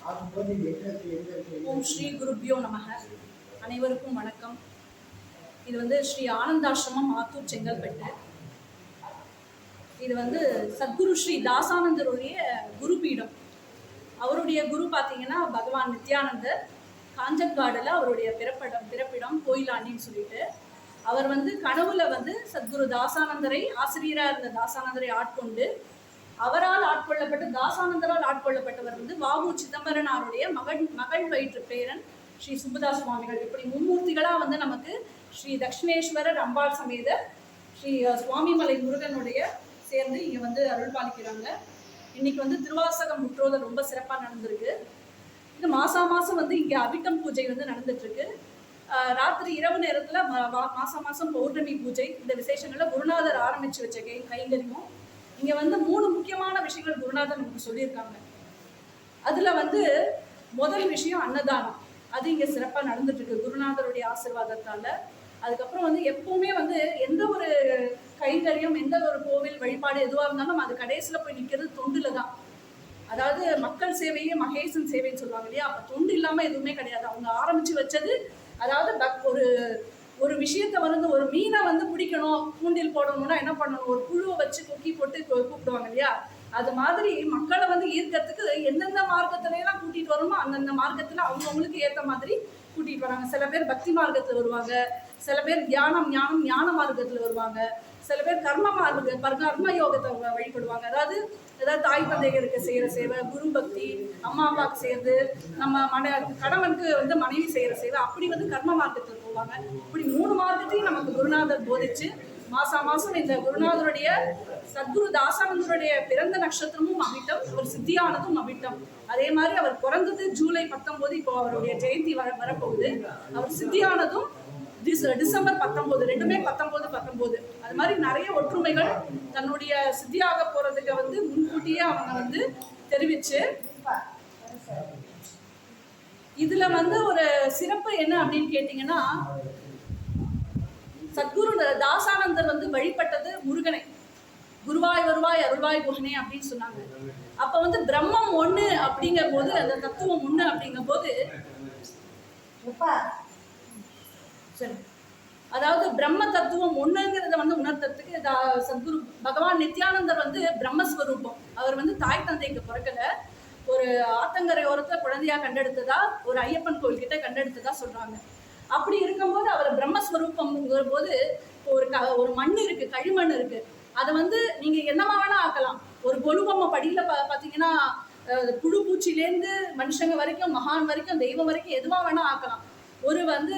ஓம் ஸ்ரீ குருப்யோ நமக. அனைவருக்கும் வணக்கம். இது வந்து ஸ்ரீ ஆனந்தாசிரமம் ஆத்தூர் செங்கல்பட்டு. இது வந்து சத்குரு ஸ்ரீ தாசானந்தருடைய குரு பீடம். அவருடைய குரு பார்த்தீங்கன்னா பகவான் நித்யானந்தர். காஞ்சன்காடில் அவருடைய பிறப்பிடம் கோயிலாண்டின்னு சொல்லிட்டு அவர் வந்து கனவுல வந்து சத்குரு தாசானந்தரை ஆசிரியராக இருந்த தாசானந்தரை ஆட்கொண்டு அவரால் ஆட்கொள்ளப்பட்ட தாசானந்தரால் ஆட்கொள்ளப்பட்டவர் வந்து வாவு சிதம்பரனாருடைய மகள் வயிற்று பேரன் ஸ்ரீ சுப்புதாஸ் சுவாமிகள். இப்படி மும்மூர்த்திகளாக வந்து நமக்கு ஸ்ரீ தட்சிணேஸ்வரர் அம்பாள் சமேத ஸ்ரீ சுவாமிமலை முருகனுடைய சேர்ந்து இங்கே வந்து அருள் பாலிக்கிறாங்க. இன்னைக்கு வந்து திருவாசகம் முற்றோதல் ரொம்ப சிறப்பாக நடந்திருக்கு. இது மாதம் வந்து இங்கே அபிட்டம் பூஜை வந்து நடந்துட்டுருக்கு. ராத்திரி இரவு நேரத்தில் மாதம் பௌர்ணமி பூஜை. இந்த விசேஷங்களில் குருநாதர் ஆரம்பித்து வச்ச கைங்கரியமும் இங்கே வந்து 3 முக்கியமான விஷயங்கள் குருநாதர் நமக்கு சொல்லியிருக்காங்க. அதில் வந்து முதல் விஷயம் அன்னதானம். அது இங்கே சிறப்பாக நடந்துட்டுருக்கு குருநாதருடைய ஆசீர்வாதத்தால். அதுக்கப்புறம் வந்து எப்பவுமே வந்து எந்த ஒரு கைங்கரியம் எந்த ஒரு கோவில் வழிபாடு எதுவாக இருந்தாலும் அது கடைசியில் போய் நிற்கிறது தொண்டில் தான். அதாவது மக்கள் சேவையே மகேசன் சேவைன்னு சொல்லுவாங்க இல்லையா? அப்போ தொண்டு இல்லாமல் எதுவுமே கிடையாது. அவங்க ஆரம்பித்து வச்சது அதாவது ஒரு விஷயத்தை வந்து ஒரு மீனை வந்து பிடிக்கணும் தூண்டில் போடணும்னா என்ன பண்ணணும்? ஒரு புழுவை வச்சு கொக்கி போட்டு கூப்பிடுவாங்க இல்லையா? அது மாதிரி மக்களை வந்து ஈர்க்கிறதுக்கு எந்தெந்த மார்க்கத்திலாம் கூட்டிகிட்டு வரணுமோ அந்தந்த மார்க்கத்தில் அவங்கவுங்களுக்கு ஏற்ற மாதிரி கூட்டிகிட்டு வராங்க. சில பேர் பக்தி மார்க்கத்தில் வருவாங்க, சில பேர் ஞான மார்க்கத்தில் வருவாங்க, சில பேர் கர்ம யோகத்தை வழிபடுவாங்க. அதாவது தாய் தந்தைகளுக்கு செய்கிற சேவை, குரு பக்தி, அம்மா அப்பாவுக்கு செய்கிறது, நம்ம கணவனுக்கு வந்து மனைவி செய்கிற சேவை, அப்படி வந்து கர்ம மார்க்கத்தில் போவாங்க. இப்படி 3 மார்க்கத்தையும் நமக்கு குருநாதர் போதிச்சு மாதம் இந்த குருநாதருடைய சத்குரு தாசானந்தருடைய பிறந்த நட்சத்திரமும் அபிட்டம், அவர் சித்தியானதும் அபிட்டம். அதே மாதிரி அவர் பிறந்தது ஜூலை 19, இப்போ அவருடைய ஜெயந்தி வரப்போகுது. அவர் சித்தியானதும் டிசம்பர் 19, ரெண்டுமே 19. அது மாதிரி நிறைய ஒற்றுமைகள் தன்னுடைய சித்தியாக போறதுக்கு வந்து முன்கூட்டியே அவங்க வந்து தெரிவிச்சு இதுல வந்து ஒரு சிறப்பு என்ன அப்படின்னு கேட்டீங்கன்னா, சத்குரு தாசானந்தர் வந்து வழிபட்டது முருகனை. குருவாய் வருவாய் அருள்வாய் குகனே அப்படின்னு சொன்னாங்க. அப்ப வந்து பிரம்மம் ஒண்ணு அப்படிங்கிற போது, அந்த தத்துவம் ஒண்ணு அப்படிங்கும் போது சரி, அதாவது பிரம்ம தத்துவம் ஒண்ணுங்கிறத வந்து உணர்த்துறதுக்கு சத்குரு பகவான் நித்யானந்தர் வந்து பிரம்மஸ்வரூபம். அவர் வந்து தாய் தந்தைக்கு பிறக்கல, ஒரு ஆத்தங்கரை ஓரத்தை குழந்தையா கண்டெடுத்ததா, ஒரு ஐயப்பன் கோயில் கிட்ட கண்டெடுத்ததா சொல்றாங்க. அப்படி இருக்கும்போது அவர் பிரம்மஸ்வரூபம்ங்கிற போது ஒரு மண் இருக்கு, களிமண் இருக்கு. அதை வந்து நீங்க என்னமா வேணா ஆக்கலாம். ஒரு கொலுபொம்மை படியில பார்த்தீங்கன்னா புழு பூச்சிலேருந்து மனுஷங்க வரைக்கும், மகான் வரைக்கும், தெய்வம் வரைக்கும் எதுவா வேணா ஆக்கலாம். ஒரு வந்து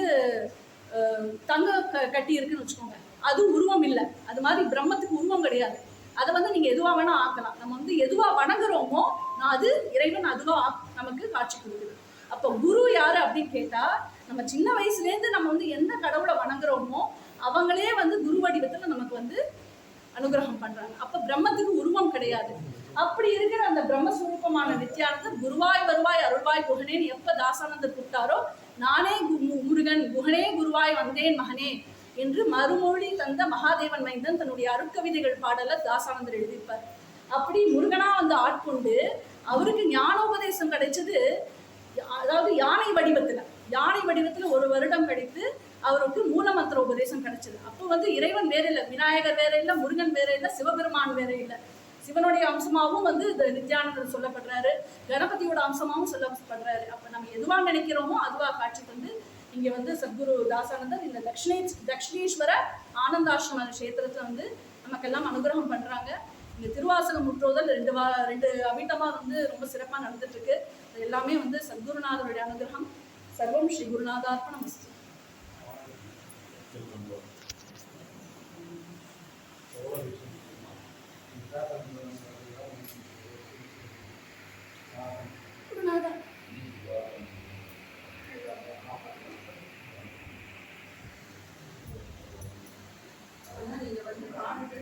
தங்க கட்டி இருக்குன்னு வச்சுக்கோங்க, அது உருவம் இல்லை. அது மாதிரி பிரம்மத்துக்கு உருவம் கிடையாது. அதை வந்து நீங்க எதுவா வேணா ஆக்கலாம். நம்ம வந்து எதுவா வணங்குறோமோ அது இறைவன் அதுவா நமக்கு காட்சி கொடுக்குது. அப்போ குரு யாரு அப்படின்னு கேட்டா, நம்ம சின்ன வயசுலேருந்து நம்ம வந்து எந்த கடவுளை வணங்குறோமோ அவங்களே வந்து குரு வடிவத்துல நமக்கு வந்து அனுகிரகம் பண்றாங்க. அப்ப பிரம்மத்துக்கு உருவம் கிடையாது. அப்படி இருக்கிற அந்த பிரம்மஸ்வரூபமான நித்யானந்தர் குருவாய் வருவாய் அருள்வாய் குகனேன்னு எப்ப தாசானந்தர் கூப்பிட்டாரோ, நானே முருகன் குகனே குருவாய் வந்தேன் மகனே என்று மறுமொழி தந்த மகாதேவன் மைந்தன் தன்னுடைய அருட்கவிதைகள் பாடல தாசானந்தர் எழுதியிருப்பார். அப்படி முருகனா வந்து ஆட்கொண்டு அவருக்கு ஞானோபதேசம் கிடைச்சது. அதாவது யானை வடிவத்துல 1 வருடம் கழித்து அவருக்கு மூலமந்திர உபதேசம் கிடைச்சது. அப்போ வந்து இறைவன் வேற இல்லை, விநாயகர் வேற இல்லை, முருகன் வேற இல்லை, சிவபெருமான் வேற இல்லை. சிவனுடைய அம்சமாகவும் வந்து இந்த நித்யானந்தர் சொல்லப்படுறாரு, கணபதியோட அம்சமாகவும் சொல்லப்படுறாரு. அப்ப நம்ம எதுவா நினைக்கிறோமோ அதுவா காட்சி தந்து இங்க வந்து சத்குரு தாசானந்தர் இந்த தட்சிணேஸ்வர ஆனந்தாசிரம கஷேத்திரத்துல வந்து நமக்கெல்லாம் அனுகிரகம் பண்றாங்க. இங்க திருவாசகம் முற்றோதல் 2 அபிட்டமா வந்து ரொம்ப சிறப்பாக நடந்துட்டு இருக்கு. அது எல்லாமே வந்து சத்குருநாதருடைய அனுகிரகம். சர்வம் ஸ்ரீ குருநாதார்ப்பணமஸ்து. Thank you.